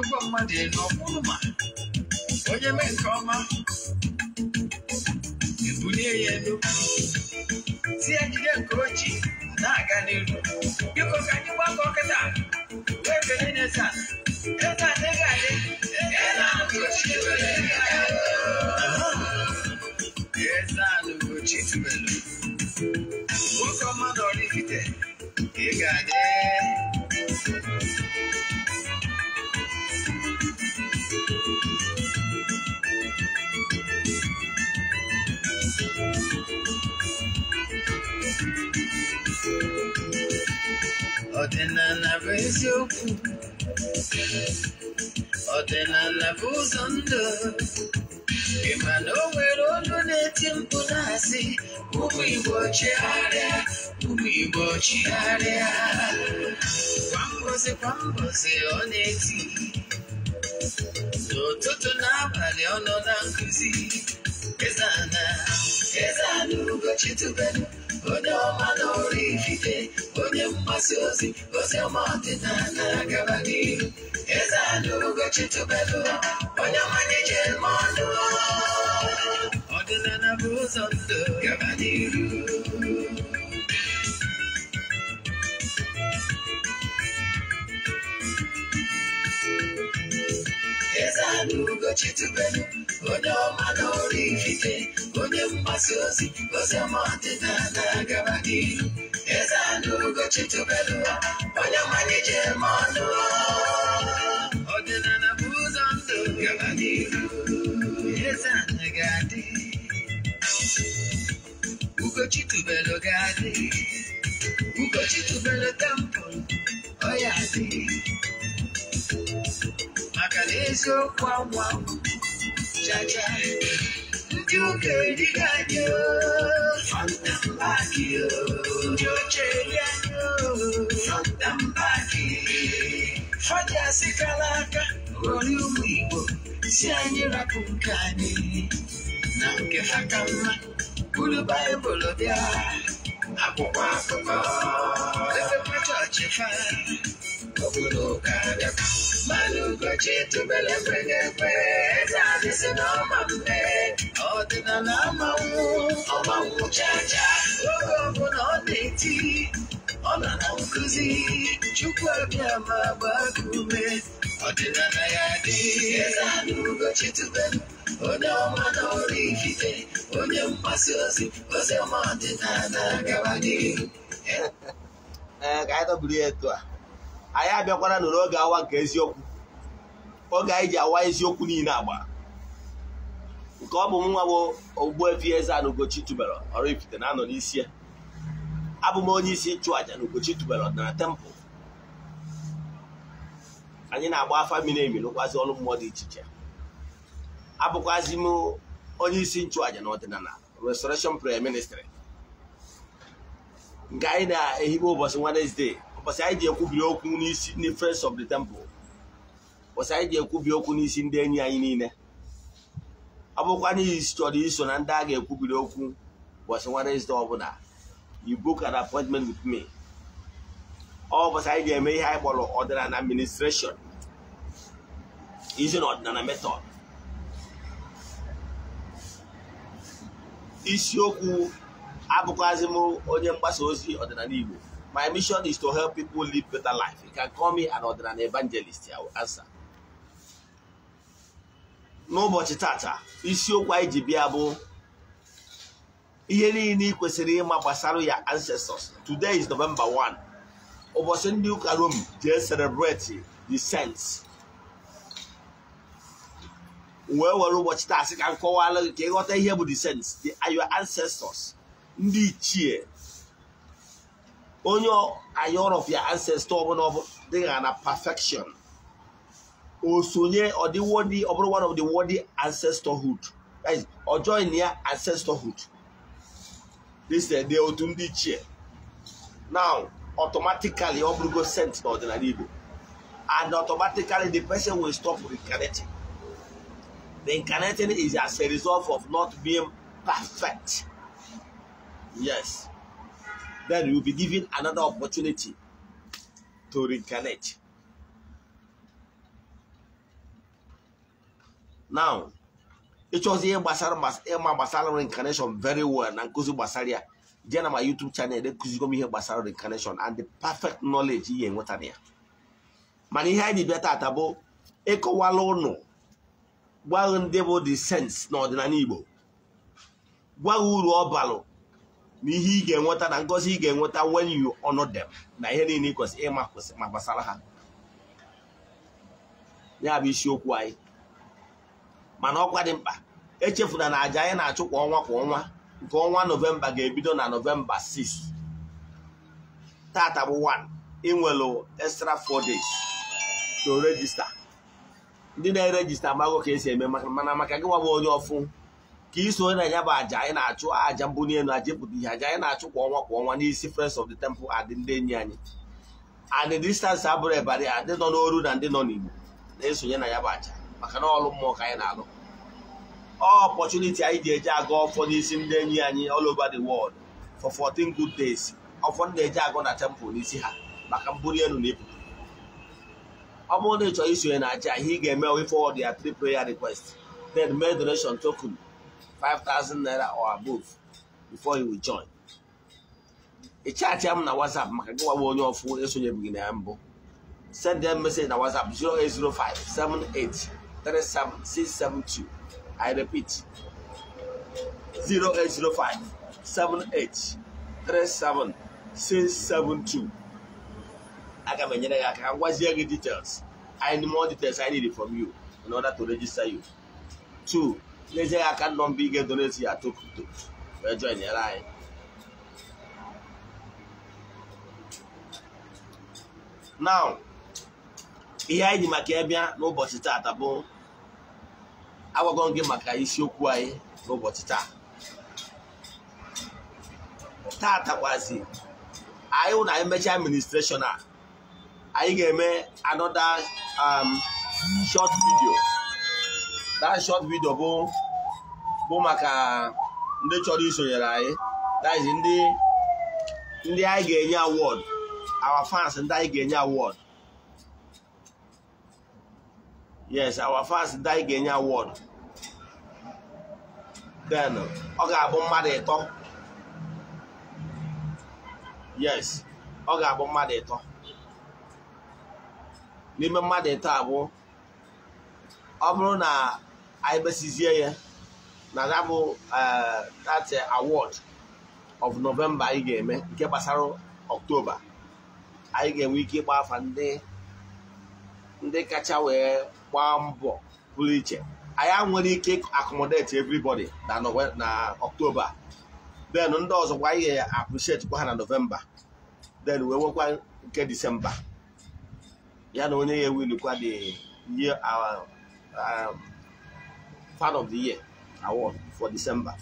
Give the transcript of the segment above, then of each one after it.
mmadụ n'ọmụma onye mee nke ọma ebulie ya elu si ya jide nke ochi na-aga n'ihu biko ka anyị gbakọ kịta wee kelee n'Eze-Ana Eze-Ana adị Eze-Ana Ugochi Eze-Ana Ugochi tubelu nwoke ọma na oraifite ị ga-adị Odinana bụ eziokwu Odinana bụ ụzọ ndụ ị ma na o nwere olu na-eti mkpu na-asị ụmụ Igbo chigharịa ụmụ Igbo chigharịa kwa mbọsị ọ na-eti n'ụtụtụ n'abalị ọ nọ na nkụzi Eze-Ana Ugochi tubelu onye ọma na oraifite onye mgbasa ozi ọma ọdịnala gaba n'ihu Eze-Ana Ugochi tubelu onye ọma na-eje ọnụ ọdịnala bụ ụzọ ndụ gaba n'ihu Eze-Ana Ugochi tubelu onye ọma na oraifite onye mgbasa ozi ọma ọdịnala gaba n'ihu Eze-Ana Ugochi tubelu onye ọma na-eje ọnụ ọdịnala bụ ụzọ ndụ gaba n'ihu Eze-Ana ga-adị Ugochi tubelu ga-adị Ugochi tubelu temple ọ ya adị maka na eziokwu anwa chacha ndị ụka erighị anyị fọntambaki ndị oche eri anyị fọntambaki fọdụ asịkala aka ghọrọ ụmụ Igbo si anyị rapụ nke anyị na nke ha ka mma buru Baịbụl bịa akwụkwọ akụkọ efekwa chọọchị fa obodo ụka bịa mana Ugochi tubelu ekweghị ekwe Eze-Ana si n'ọma mbe ọdịnala ọmanwụ chacha oge ọbụla ọ na-eti ọ nọ na nkụzi Chukwu abịama gbaka ume ọdịnala ya dị Eze-Ana Ugochi tubelu onye ọma na oraifite onye mgbasa ozi ọma ọdịnala gaba n'ihu ka anyị tọburu ya etu a anyị abịakwara n'oge awa nke eziokwu oge anyị ji awa eziokwu niile agba nke ọ bụ nwa bụ Ogbuefi Eze-Ana Ugochi tubelu oraifite na-anọ n'isi ya abụ m onye isi nchụaja na Ugochi tubelu ọdịnala tempụl anyị na-agba afa miri emi n'ụkwazi ọrụ mmụọ dị iche iche abụkwazi m onye isi nchụaja na ọdịnala Restoration Prayer Ministry nke anyị na-ehibe ụbọchị Wednesday ụbọchị anyị ji ekwubiri okwu n'isi ndị Friends of the Temple ụbọchị anyị ji ekwubiri okwu n'isi ndị enyi anyị niile ọ bụkwa n'ihi chọrọ iso na ndị a ga-ekwubiri okwu ụbọchị Wednesday ọbụla you book an appointment with me ụbọchị anyị ga-eme ihe anyị kpọrọ ọdịnala administration izi na ọdịnala method isiokwu abụkwazi m onye mgbasa ozi ọdịnala Igbo. My mission is to help people live better life. You can call me an ọdịnala evangelist. I will answer. N'ụbọchị tata isiokwu anyị ji bịa bụ ihe niile ị kwesịrị ịma gbasara ya ancestors. Today is November 1. Ụbọchị ndị ụka Rome jee celebrate the saints. Wee were ụbọchị taa sị ka nkọwala ka ịghọta ihe bụ the saints. They are your ancestors. Ndị ichie. Onye ayọrọ of your ancestor ọbụla ọ bụ dịghị na perfection. O sonye ọ dị worthy ọ bụrụ one of the worthy ancestorhood. That is, or join ya ancestorhood. This is the otu ndị ichie. Now, automatically ọ bụrụgo sent n'ọdịnala Igbo. And automatically the person will stop reincarnating. The incarnating is as a result of not being perfect. Yes. Then you will be given another opportunity to reincarnate. Now, it was here basara reincarnation very well and nkuzi gbasara ya. Je na my YouTube channel dey kuzi go ihe gbasara reincarnation and the perfect knowledge ihe nweta na ya. Mana ihe anyị bịa tata bụ ịkọwala ụnụ gwa ndị bụ the sense n'ọdịnala Igbo. Gwa uru ọ balụ na ihe ị ga-enweta na ngozi ị ga-enweta when you honor them. Na ihe niile kwesịrị ịma ma gbasara ha. Ya bụ isiokwu anyị. Mana ọkwa dị mkpa echefuna na aja anyị na-achụ kwa ọnwa nke ọnwa Novemba ga-ebido na Novemba 6. Tata bụ 1 inwelu extra 4 days to register. Ndị na-register amaghị ka esi eme mana maka gị nwa bụ onye ọfụ ka iso na ya bụ aja anyị na-achụ aja mbunye elu aja pụta ihe aja anyị na-achụ kwa ọnwa n'isi Friends of the Temple adị ndị enyi anyị. And the distance abụrụ ebari adị nọ n'oru na ndị nọ n'Igbo na-esonye na ya bụ aja maka na ọlụ mmụọ ka anyị na-alụ. Opportunity anyị ji eje aga ọfọ n'isi ndị enyi anyị all over the world for 14 good days. Ọfọ ndị eje agụ na temple n'isi ha maka mbuli elu na ebu. Ọ bụrụ na ị chọrọ isonye na aja ihe ị ga-eme we forward ya 3 prayer requests, then make donation token 5,000 naira or above before you will join. Ị chat ya m na WhatsApp maka gị nwa onye ọfụ esonyebeghị na ya mbụ. Send them message na WhatsApp 0805-7837-672. I repeat, 0805-7837-672. I can give you details. I need more details I need it from you in order to register you. 2, let's say I cannot be get donated at to join your line. Now, ihe anyị dị maka ebia n'ụbọchị taata bụ agwago gị maka isiokwu anyị n'ụbọchị taa. Taata kwazi anyị na emecha administration a anyị ga-eme another short video. That short video bụ maka ndị chọrọ isonyere anyị. That is ndị anyị ga-enye award, our fans ndị anyị ga-enye award. Yes, our fans ndị anyị ga-enye award. Then ọ ga-abụ mmadụ ịtọ. Yes, ọ ga-abụ mmadụ ịtọ. N'ime mmadụ ịtọ abụ ọ bụrụ na anyị mesizie ya na ya bụ that award of November anyị ga-eme nke gbasara October. Anyị ga-enwe ike ịgba afa ndị kacha wee gbaa mbọ pụrụ iche. Anyị nwere ike accommodate everybody na October. Then ndị ọzọ kwa anyị appreciate kwa ha na November. Then we nwekwa nke December. Ya na onye ya win kwa the year fan of the year award for December.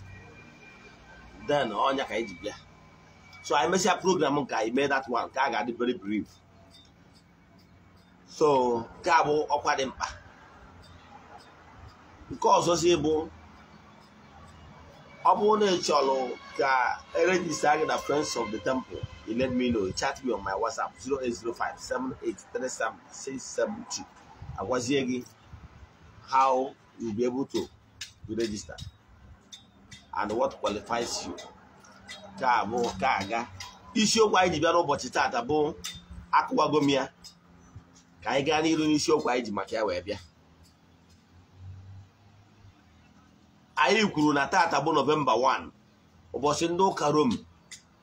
Then onya ka iji bịa. So I mesia program nke I made that one ka ga dị very brief. So ka bụ ọkwa dị mkpa. Nke ọzọ si bụ ọ bụrụ na ị chọrọ ka register gị na Friends of the Temple, you let me know. Chat me on my WhatsApp 0805-7837-672. Agwazie gị how you'll be able to register and what qualifies you. Ka bụ ka aga isiokwu anyị ji bịa n'ụbọchị taata bụ akụwago m ya ka anyị gaa n'iru n'isiokwu anyị ji maka ya wee bịa. Anyị kwuru na taata bụ November 1, ụbọchị ndị ụka Rome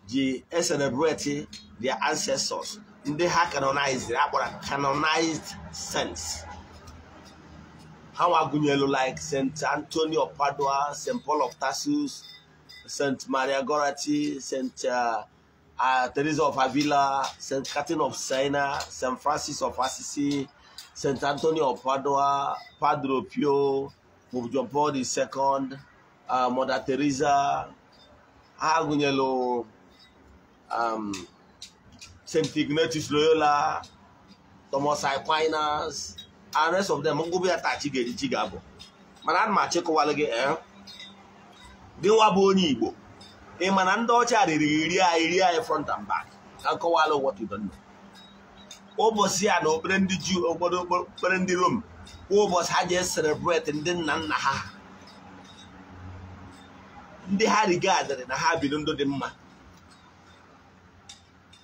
ji celebrate their ancestors, ndị ha canonized, akpọrọ canonized saints. Ha nwa gụnyelu like St. Anthony of Padua, St. Paul of Tarsus, St. Maria Gorati, St. Teresa of Avila, St. Catherine of Siena, St. Francis of Assisi, St. Anthony of Padua, Padre Pio, Pope John Paul II, Mother Teresa, Agunyelo, St. Ignatius Loyola, Thomas Aquinas, and the rest of them. Go be attached to Chigabo. Man, ma check while again. They were born Igbo. A man and daughter area front and back. I'll call what you don't know. Overseer no brand Jew or brand the room. ụbọchị ha ji celebrate ndị nna nna ha ndị ha rigadịrị na ha biri ndụ dị mma.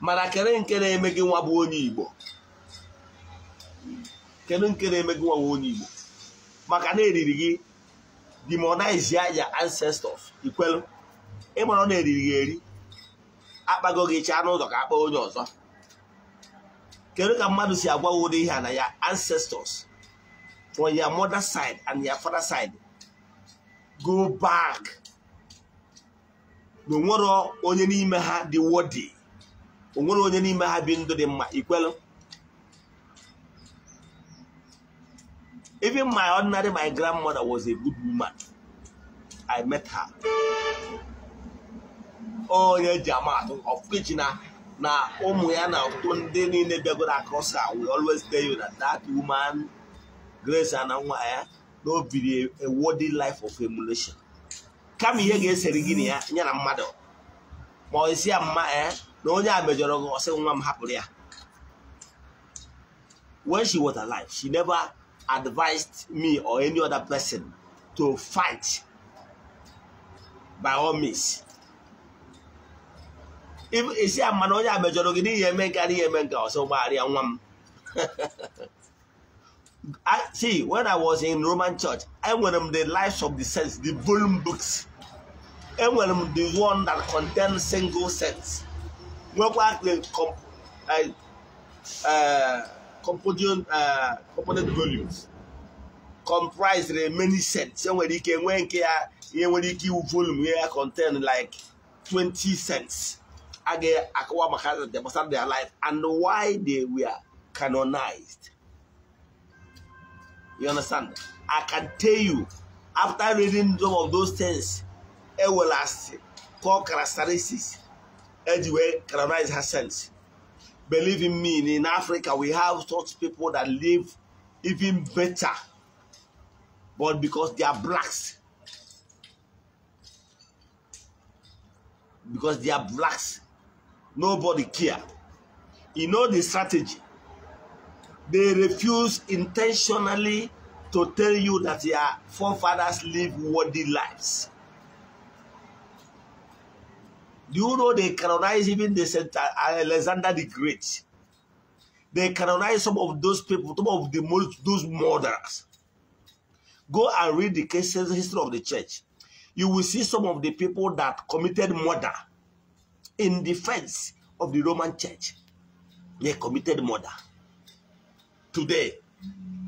Mana kere nke na-eme gị nwa bụ onye Igbo, kedu nke na-eme gị nwa bụ onye Igbo maka na eriri gị demonize ya ancestors ikwelu ịmara na eriri gị eri akpago gị chaa n'ụzọ ka akpa onye ọzọ. Kedu ka mmadụ si agwa ụdị ihe na ya ancestors from your mother side and your father side go back na onwere onye n'ime ha dị worthy, onwere onye n'ime ha bi ndụ dị mma ikwelu. Even my grandmother was a good woman. I met her. Onye jamat of which na ụmụ ya na ọtụtụ ndị niile bịagoro across her will always tell you that woman Grace and nwa ya no be a worthy life of emulation. Kama ihe ga-eseri gị ya nye na mmadụ ma ọ isi ya mma na onye a mejọrọ gị ọsị nwa m hapụrụ ya. When she was alive, she never advised me or any other person to fight by all means. If is a man onye a mejọrọ gị n'ihe eme nka ọsọ gbagharị ya nwa m. See, when I was in Roman church, I went the lives of the saints, the volume books. I went the one that contains single saints. The component volumes comprise the many saints. When you can volume here contain like 20 saints. They must have their life and why they were canonized. You understand? I can tell you, after reading some of those things, it will ask core characteristics, as you canonize her sense. Believe in me, in Africa, we have such people that live even better, but because they are blacks. Because they are blacks, nobody care. You know the strategy. They refuse intentionally to tell you that their forefathers live worthy lives. Do you know they canonize even the Saint Alexander the Great? They canonize some of those people, some of those murderers. Go and read the cases, history of the church. You will see some of the people that committed murder in defense of the Roman church. They committed murder. Today,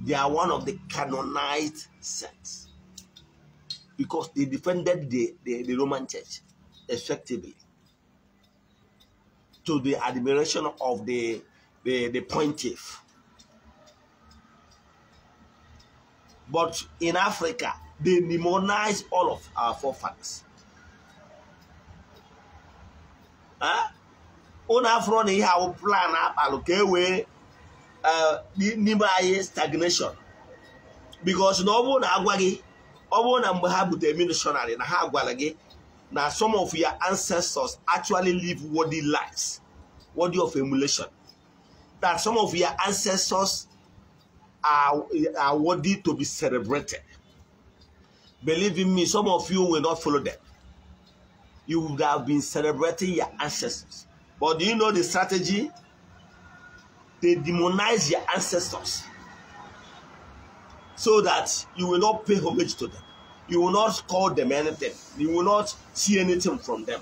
they are one of the canonized saints because they defended the Roman church effectively to the admiration of the pontiff. But in Africa, they demonize all of our forefathers. Unafro ni ha plan alukewe stagnation because no na agwagi na mgbe ha bute missionary na ha agwala gị na some of your ancestors actually live worthy lives, worthy of emulation, that some of your ancestors are worthy to be celebrated. Believe in me, some of you will not follow them. You would have been celebrating your ancestors, but do you know the strategy? They demonize your ancestors so that you will not pay homage to them. You will not call them anything. You will not see anything from them.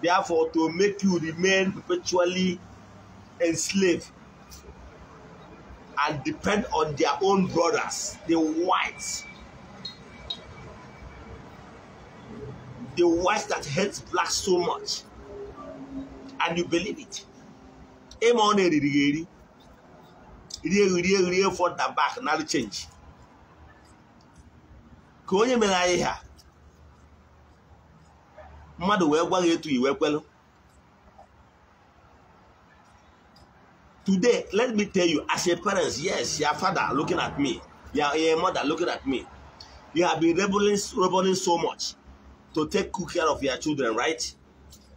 Therefore, to make you remain perpetually enslaved and depend on their own brothers, the whites. The whites that hate blacks so much. And you believe it. For the back, now change. Today, let me tell you, as a parent, yes, your father looking at me, your mother looking at me, you have been rebelling so much to take good care of your children, right?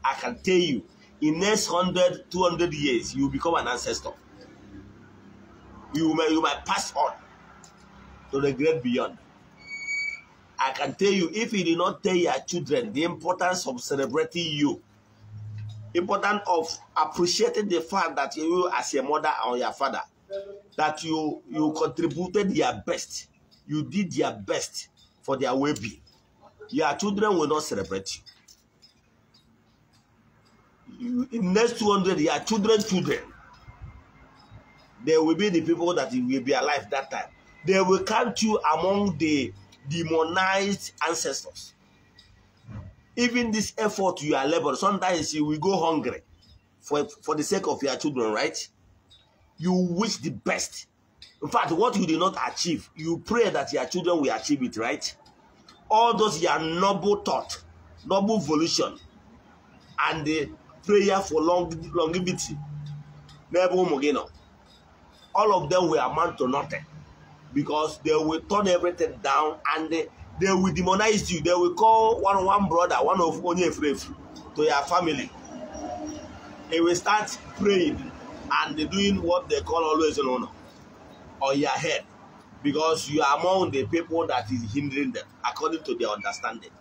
I can tell you, in next 100, 200 years, you will become an ancestor. You might pass on. to the great beyond. I can tell you, if you did not tell your children the importance of celebrating you, importance of appreciating the fact that you as your mother or your father, that you contributed your best, you did your best for their well-being, your children will not celebrate you. In the next 200 years, children, they will be the people that will be alive that time. They will count you among the demonized ancestors. Even this effort you are laboring, sometimes you will go hungry for the sake of your children, right? You wish the best. In fact, what you did not achieve, you pray that your children will achieve it, right? All those your noble thought, noble volition, and the prayer for longevity, all of them will amount to nothing, because they will turn everything down and they will demonize you. They will call one brother, one of Ogbuefi to your family. They will start praying and doing what they call always on your head, because you are among the people that is hindering them according to their understanding.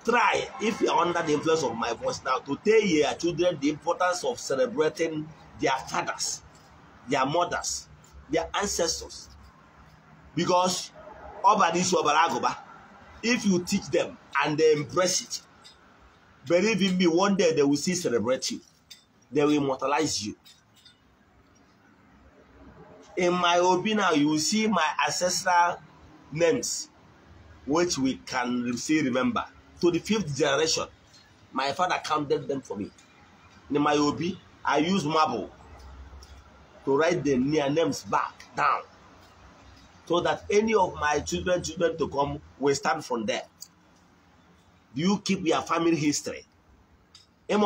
Try, if you are under the influence of my voice now, to tell your children the importance of celebrating their fathers, their mothers, their ancestors. Because if you teach them and they embrace it, believe in me, one day they will see celebrate you. They will immortalize you. In my opinion, you will see my ancestral names, which we can still remember. To the 5th generation, my father counted them for me. In my obi, I use marble to write the near names back down, so that any of my children to come will start from there. Do you keep your family history? I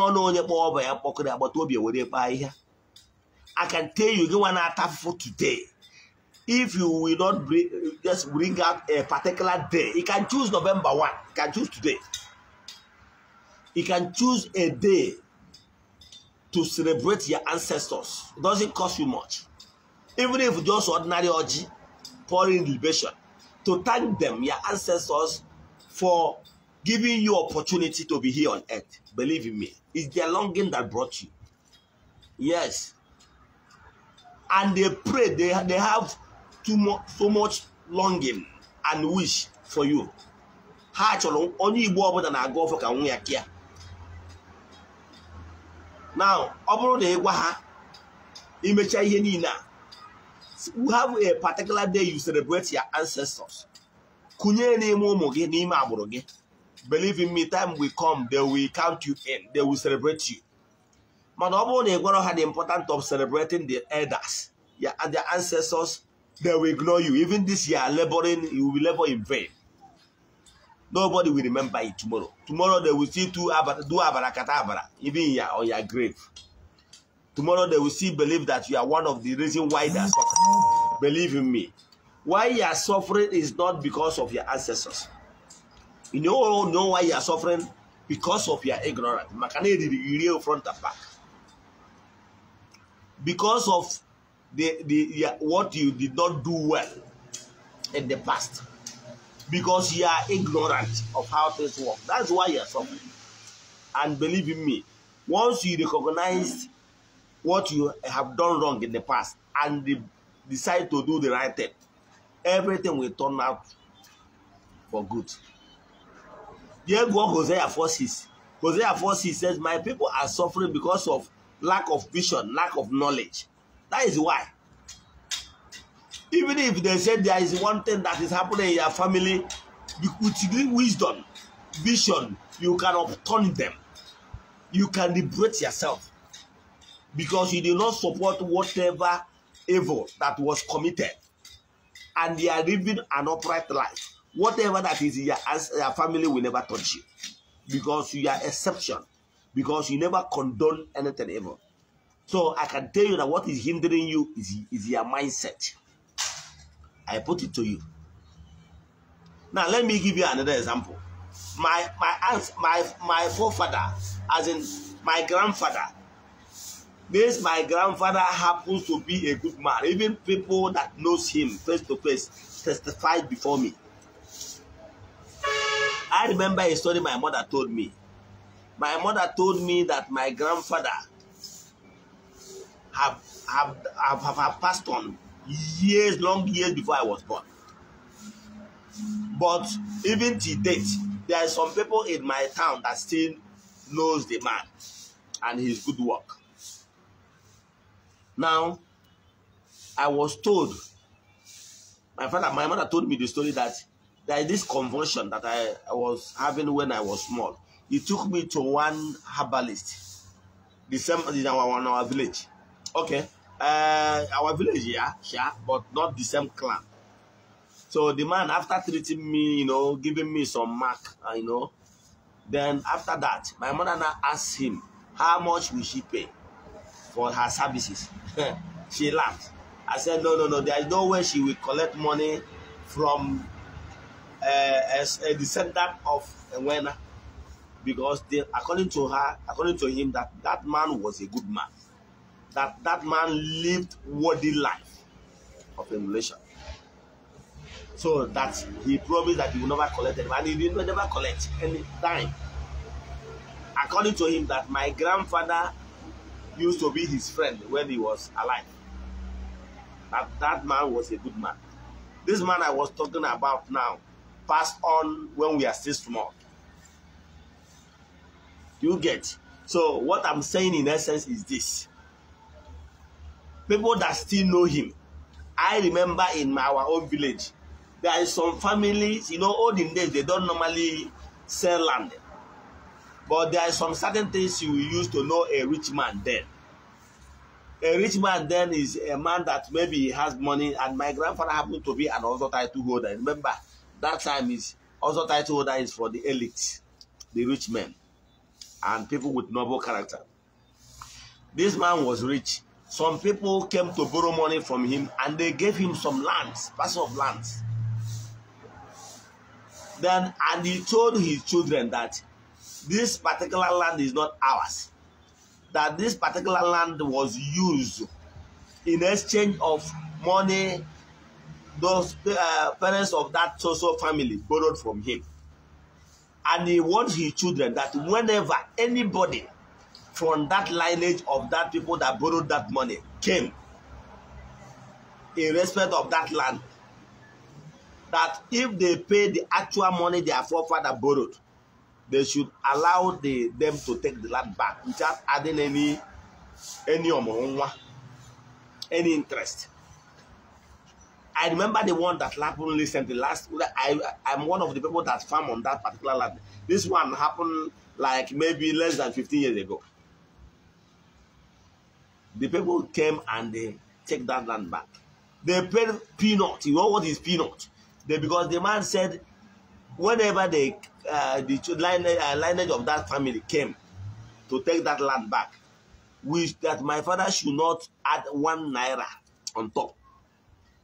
can tell you, you want to for today. If you will not just bring out a particular day, you can choose November 1. You can choose today. You can choose a day to celebrate your ancestors. It doesn't cost you much. Even if just ordinary orgy, pouring libation, to thank them, your ancestors, for giving you opportunity to be here on earth. Believe in me, it's their longing that brought you. Yes. And they pray, they have so much longing and wish for you. Now, we have a particular day you celebrate your ancestors. Believe in me, time will come, they will count you in, they will celebrate you. But had the importance of celebrating the elders, and their ancestors. They will ignore you. Even this year, laboring, you will labor in vain. Nobody will remember it tomorrow. Tomorrow they will see do abarakata, even on your grave. Tomorrow they will see believe that you are one of the reasons why they are suffering. Believe in me. Why you are suffering is not because of your ancestors. You know why you are suffering? Because of your ignorance. Front and back. Because of what you did not do well in the past, because you are ignorant of how things work. That's why you are suffering. And believe in me, once you recognize what you have done wrong in the past and decide to do the right thing, everything will turn out for good. Here go Hosea 4:6. Hosea 4:6 says, my people are suffering because of lack of vision, lack of knowledge. That is why. Even if they said there is one thing that is happening in your family, with wisdom, vision, you can upturn them. You can liberate yourself. Because you do not support whatever evil that was committed. And they are living an upright life. Whatever that is in your family will never touch you. Because you are exception. Because you never condone anything evil. So I can tell you that what is hindering you is your mindset. I put it to you. Now let me give you another example. My forefather, as in my grandfather, This my grandfather happens to be a good man. Even people that knows him face to face testified before me. I remember a story my mother told me. My mother told me that my grandfather have passed on long years before I was born. But even to date, there are some people in my town that still knows the man and his good work. Now, I was told, my mother told me the story that there is this conversion that I was having when I was small. He took me to one herbalist, the same in our village. Okay, our village, yeah, but not the same clan. So the man, after treating me, giving me some mark, then after that, my mother now asked him, how much will she pay for her services? She laughed. I said, no, there is no way she will collect money from a descendant of Nwena, because according to him, that man was a good man. That man lived worthy life of emulation. So that he promised that he will never collect any, and he did never collect any time. According to him, that my grandfather used to be his friend when he was alive. That man was a good man. This man I was talking about now passed on when we are still small. You get? So what I'm saying in essence is this. People that still know him. I remember in our own village, there is some families, olden days, they don't normally sell land. But there are some certain things you use to know a rich man then. A rich man then is a man that maybe he has money, and my grandfather happened to be an also title holder. Remember, that time is also title holder is for the elite, the rich men, and people with noble character. This man was rich. Some people came to borrow money from him, and they gave him some lands, parcel of lands. Then, and he told his children that this particular land is not ours. That this particular land was used in exchange of money those parents of that social family borrowed from him. And he wants his children that whenever anybody from that lineage of that people that borrowed that money came in respect of that land, that if they pay the actual money their forefather borrowed, they should allow them to take the land back without adding any interest. I remember the one that happened recently. I'm one of the people that farm on that particular land. This one happened like maybe less than 15 years ago. The people came and they take that land back. They paid peanut. You know what is peanut? Because the man said, whenever the lineage of that family came to take that land back, that my father should not add 1 naira on top.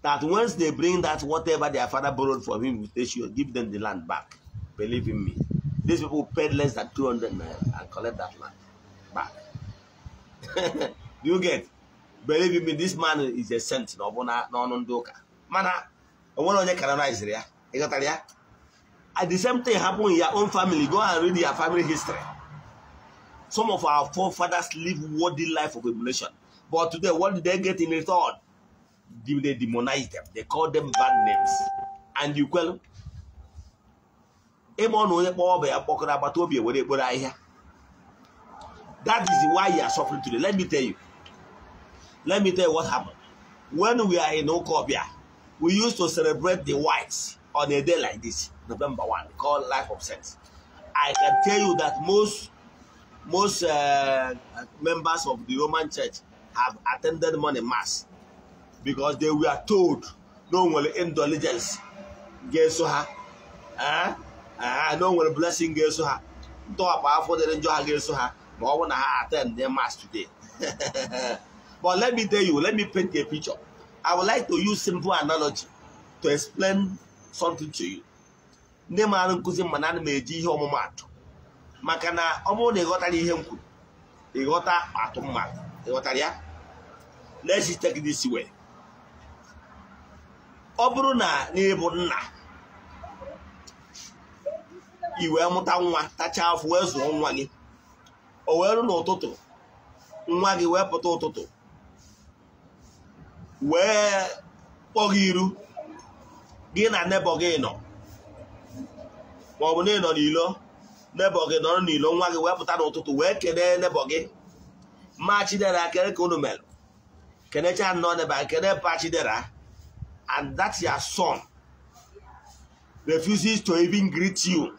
That once they bring that whatever their father borrowed from him, they should give them the land back. Believe in me. These people paid less than 200 naira and collect that land back. You get? Believe in me, this man is a saint. No ndoka. Mana, one on your canonize there. At the same thing happened in your own family. Go and read your family history. Some of our forefathers lived worthy life of emulation. But today, what did they get in return? They demonize them. They call them bad names. And you call that is why you are suffering today. Let me tell you. Let me tell you what happened. When we are in Okobia, we used to celebrate the whites on a day like this, November 1, called Life of Sense. I can tell you that most members of the Roman Church have attended morning mass because they were told no one indulgence gets to her, no one blessing gets to her. Don't powerful the enjoy gets to her, but I want to attend their mass today. But let me tell you, let me paint a picture. I would like to use simple analogy to explain something to you. Makana omo ne gota ihe nkwu. Igota atumma. Let's just take it this way. Obruna nebunna. Iwe muta nwa tacha afu wezu nwa gị. O were n'ụtụtụ. Nwa gị wee pụta ụtụtụ. Wee kpọgiru gị na nebo gị nọ. Ma ọ bụ na ị nọ n'ilo, nebo gị nọ n'ilo, nwa gị wee pụta n'ụtụtụ wee kene nebo gị. Ma Chidera kere ka unu mere. Kenecha nọ neba kene pa Chidera. And that your son refuses to even greet you,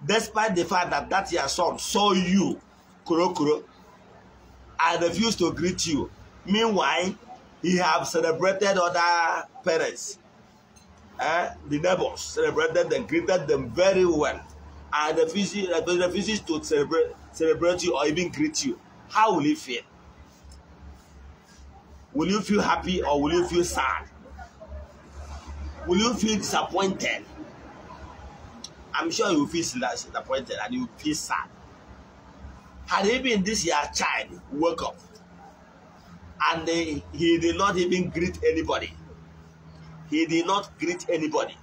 despite the fact that that your son saw you, kuro, and refused to greet you. Meanwhile, he have celebrated other parents. The neighbors celebrated them, greeted them very well, and refuses to celebrate you or even greet you. How will you feel? Will you feel happy or will you feel sad? Will you feel disappointed? I'm sure you will feel disappointed and you will feel sad. Had even this your child woke up and he did not even greet anybody. He did not greet anybody.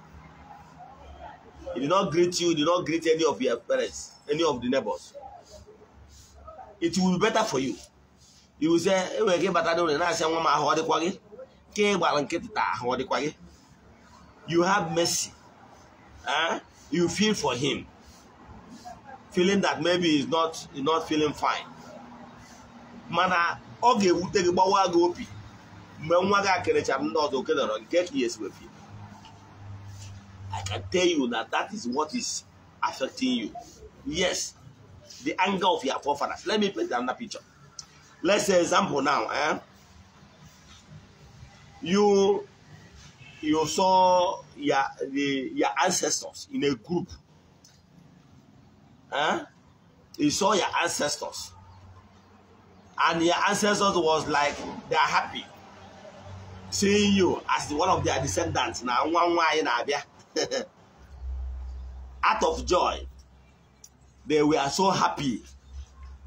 He did not greet you, he did not greet any of your parents, any of the neighbors. It will be better for you. You will say, you have mercy. You feel for him. Feeling that maybe he's not feeling fine. Mana oge wute gbawa gopi. I can tell you that is what is affecting you. Yes, the anger of your forefathers. Let me paint another picture. Let's say example now. You saw your ancestors in a group. You saw your ancestors. And your ancestors was like, they are happy seeing you as one of their descendants. Now, out of joy, they were so happy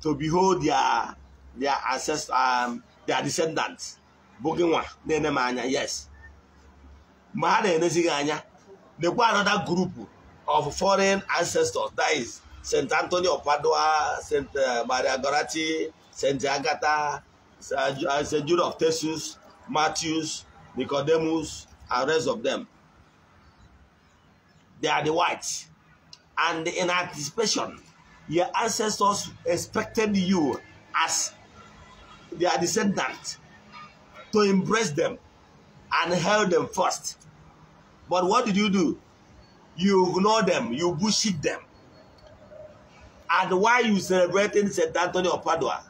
to behold their ancestors, their descendants. Yes. They got another group of foreign ancestors. That is Saint Anthony of Padua, Saint Maria Gorati, Saint Agatha, Saint Jude of Tarsus, Matthews, Nicodemus, and the rest of them. They are the whites. And in anticipation, your ancestors expected you as their descendants to embrace them and held them first. But what did you do? You ignore them, you bullshit them. And why you celebrating St. Anthony of Padua,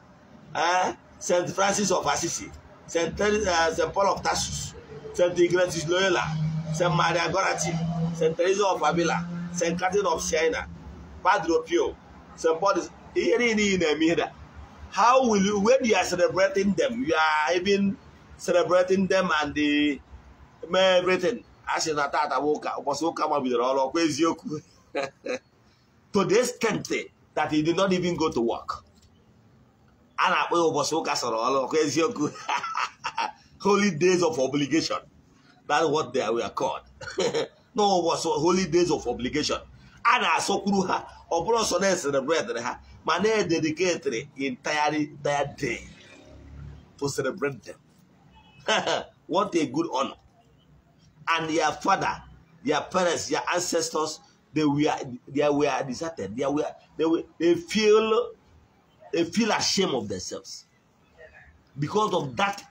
St. Francis of Assisi, St. Paul of Tarsus, St. Ignatius Loyola, St. Maria Gorati, St. Teresa of Avila, St. Catherine of Siena, Padre Pio, St. Paul is how will you, when you are celebrating them, you are even celebrating them and the everything. To the extent that he did not even go to work. Holy days of obligation. That's what they were called. No, it was holy days of obligation. And I saw Kuruha, or Broson celebrated her. Mane dedicated entirely that day to celebrate them. What a good honor. And their father, their parents, their ancestors, they were deserted. They feel ashamed of themselves because of that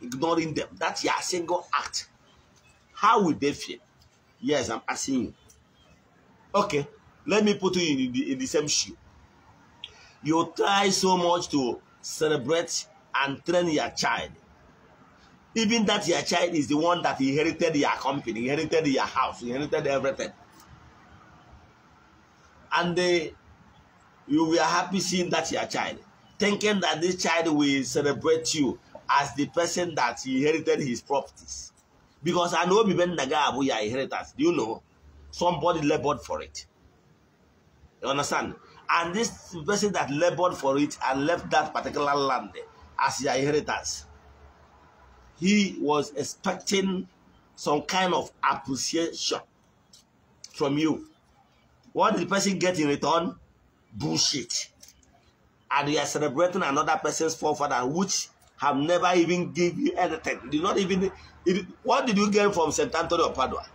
ignoring them. That's your single act. How would they feel? Yes, I'm asking you. Okay, let me put you in the same shoe. You try so much to celebrate and train your child. Even that your child is the one that inherited your company, inherited your house, inherited everything. And you were happy seeing that your child, thinking that this child will celebrate you as the person that inherited his properties. Because I know even Naga your inheritance. Do you know? Somebody labored for it. You understand? And this person that labored for it and left that particular land as your inheritance, he was expecting some kind of appreciation from you. What did the person get in return? Bullshit. And you are celebrating another person's forefather, which have never even give you anything. Did not even. What did you get from St. Anthony of Padua?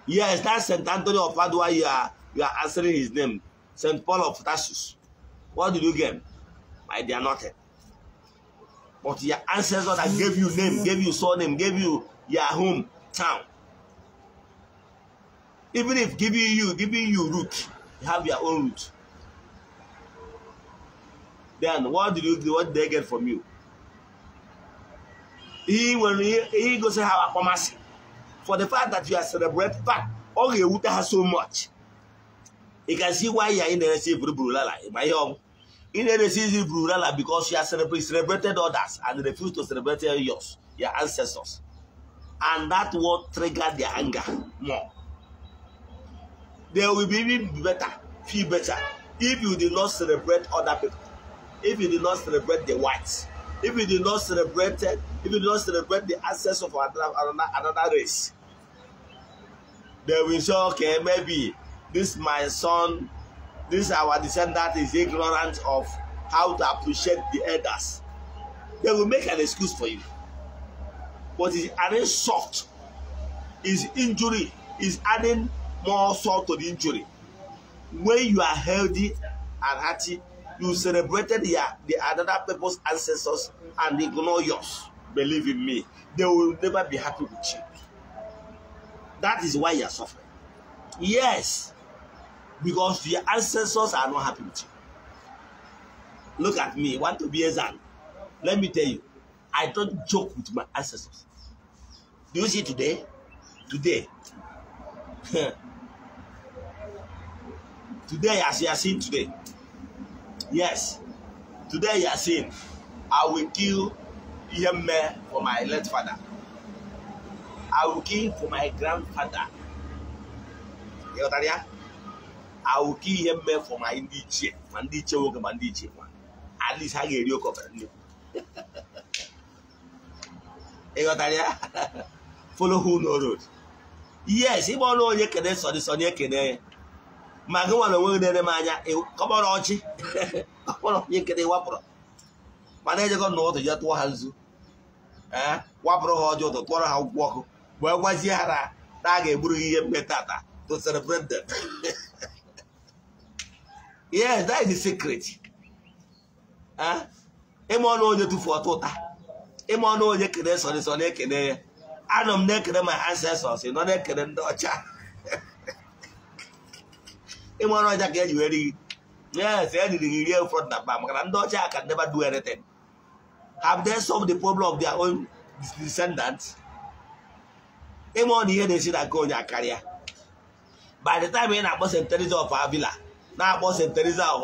Yes, that's St. Anthony of Padua. You are answering his name. St. Paul of Tarsus. What did you get? My dear, nothing. But your ancestors that gave you name, gave you surname, gave you your home town. Even if giving you root, you have your own root. Then what did they get from you? When he goes to have a promise for the fact that you are celebrating, but all your wood has so much. You can see why you are in the receive Brulala. My home in the receive Brulala because you have celebrated others and refused to celebrate yours, your ancestors. And that will trigger their anger more. They will be even better, feel better, if you did not celebrate other people, if you did not celebrate the whites, if you did not celebrate the ancestors of another race. They will say, okay, maybe this my son, this our descendant is ignorant of how to appreciate the elders. They will make an excuse for you. But it's adding salt. Is injury is adding more salt to the injury. When you are healthy and hearty, you celebrated the other people's ancestors and ignore yours. Believe in me, they will never be happy with you. That is why you are suffering. Yes, because your ancestors are not happy with you. Look at me, want to be a Zan. Let me tell you, I don't joke with my ancestors. Do you see today? Today, as you are seeing today, yes, today you are seeing, I will kill him for my late father. I will kill for my grandfather. I will kill him for my ichie. At least I get you covered. Follow who no road. Yes, if all know you can so the son you can. Magawana will never mania. Come on, Ochi. Come on, you can wapro. Manager got no to yet wahazu. Wapro hojo to Tora how walk. Well, was Yara? Dage Buri Betata to celebrate them. Yes, that is the secret. Emono you to for tota. Emono you can so the son you can. I don't make them my ancestors, you know, they can do a chat. Emono that get you ready. Yes, anything you hear from that, but I can never do anything. Have they solved the problem of their own descendants? Emono here they see that go in their career. By the time I was in Teresa of Avila, now I was in Teresa of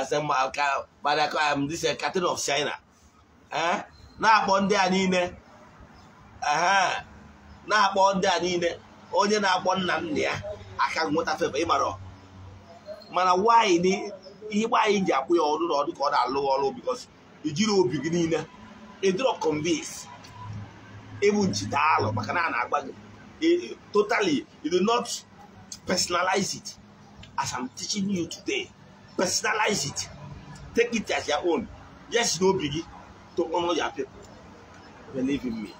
some but this is a captain of China. Now one day I need na akpọ ndị a niile onye na-akpọ nna m ya aka nweta fefe ịmara mana why ni ihe anyị ji akpụ ya ọrụ na ọdụ ka ọ na-alụ ọrụ because ijiri obi gị niile ịdịrọ convince ịbụ nchita alụ maka na na-agba gị totally you do not personalize it as I'm teaching you today. Personalize it, take it as your own. Yes, no biggie to honor your people. Believe in me.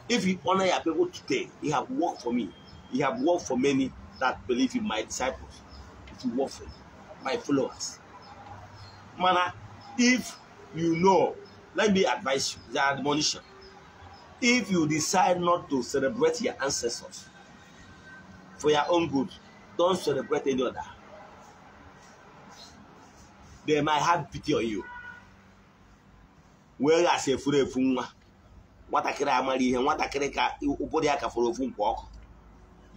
If you honor your people today, you have worked for me. You have worked for many that believe in my disciples. If you work for my followers. Mana, if you know, let me advise you, the admonition. If you decide not to celebrate your ancestors for your own good, don't celebrate any other. They might have pity on you. Where I say for a funwa.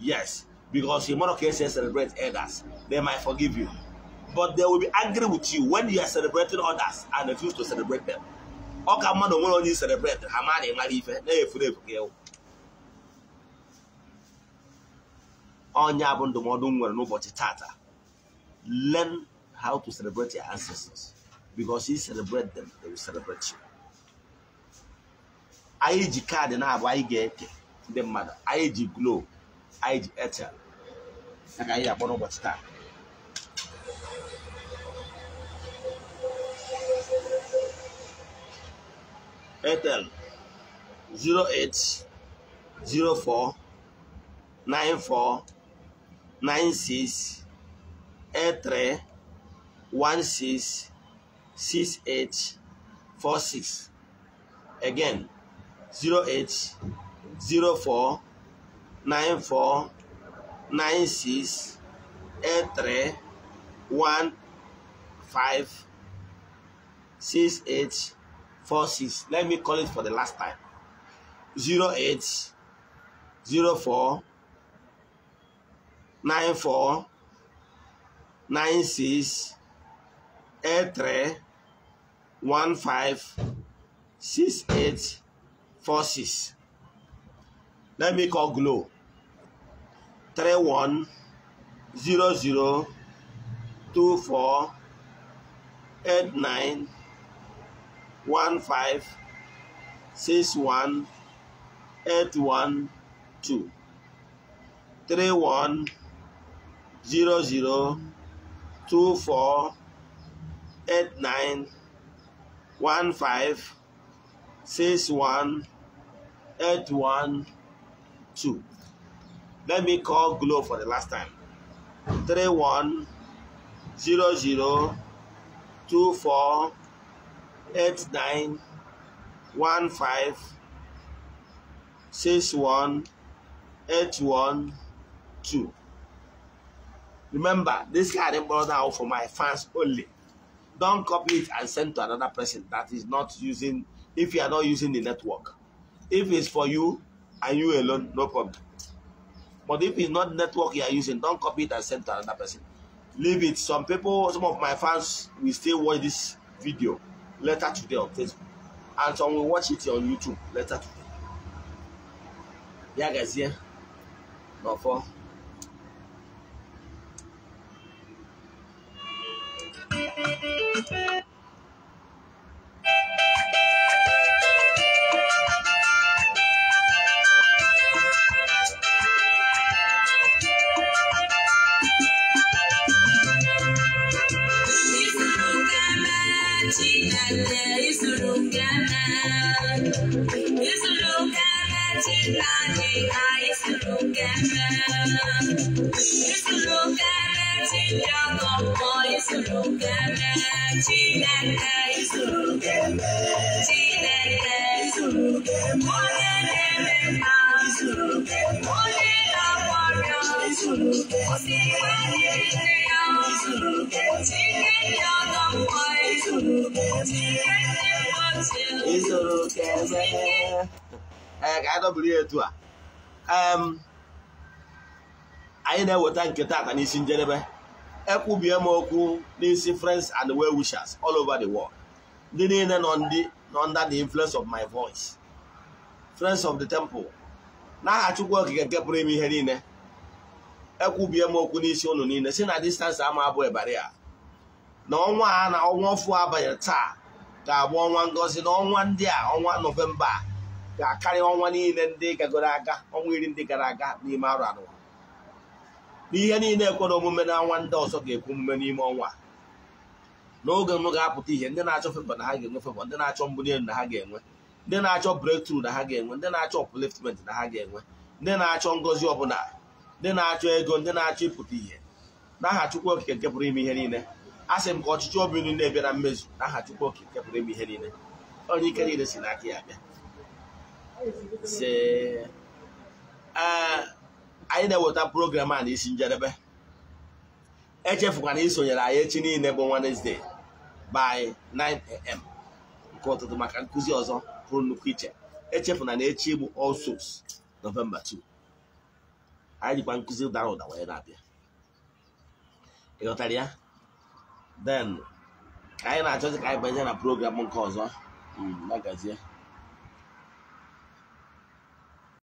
Yes, because in more cases celebrate others, they might forgive you. But they will be angry with you when you are celebrating others and refuse to celebrate them. Okamano will only celebrate Hamani Marife, Onya bụ ndụmọdụ nwere n'ụbọchị tata. Learn how to celebrate your ancestors, because you celebrate them, they will celebrate you. Anyị ji kaadị na-abụ anyị ga-eke ndị mmadụ, anyị ji Glo, anyị ji Airtel, ya ka anyị akpọ n'ụbọchị taa. Airtel 080494966846. Again, 080494966846. Let me call it for the last time. 0804949683156846. Let me call Glo. 310024891561 812 310024891561 Let me call Glo for the last time. 310024891561 Remember, this card is brought out for my fans only. Don't copy it and send to another person that is not using, if you are not using the network. If it's for you and you alone, no problem. But if it's not network you are using, don't copy it and send to another person. Leave it. Some people, some of my fans will still watch this video later today on Facebook. And some will watch it on YouTube later today. Yeah, guys, yeah. No for. I know what I get at and is in Geneva. Ekubiamoku, these friends and well wishers all over the world. Leaning under the influence of my voice. Friends of the temple. Now I took work and get me herine. Ekubiamoku nisi onunine. Sin at distance I'm a boy barrier. No one or one for by a tar. That one goes in on 1 day, on 1 November. That carry on 1 in and dig a goraga, on within the garaga, the marano. Ihe niile ekwodo omume na nwanda ọzọ ga-ekwu omume n'ime ọnwa n'oge m ga-apụta ihe ndị na-achọ favor na ha ga-enwe favor, ndị na-achọ mbuli elu na ha ga-enwe, ndị na-achọ breakthrough na ha ga-enwe, ndị na-achọ upliftment na ha ga-enwe, ndị na-achọ ngozi ọbụla, ndị na-achọ ego, ndị na-achọ ịpụta ihe n'aha Chukwu Okike nke pụrụ ime ihe niile. Asị m ka ọchịchị obi unu na-ebịa na mmezu n'aha Chukwu Okike nke pụrụ ime ihe niile. Onye ike niile si n'aka ya bịa. Anyị na-eweta program a n'isi njedebe. Echefukwana isonyere anyị echi niile bụ Wednesday by 9 AM nke ụtụtụ maka nkụzi ọzọ pụrụ nnukwu iche. Echefuna na echi bụ All Souls November 2. Anyị jikwa nkụzi dara ụda wee na-abịa. Ịghọtara ya? Then anyị na-achọzi ka anyị banye na program nke ọzọ. Magazie.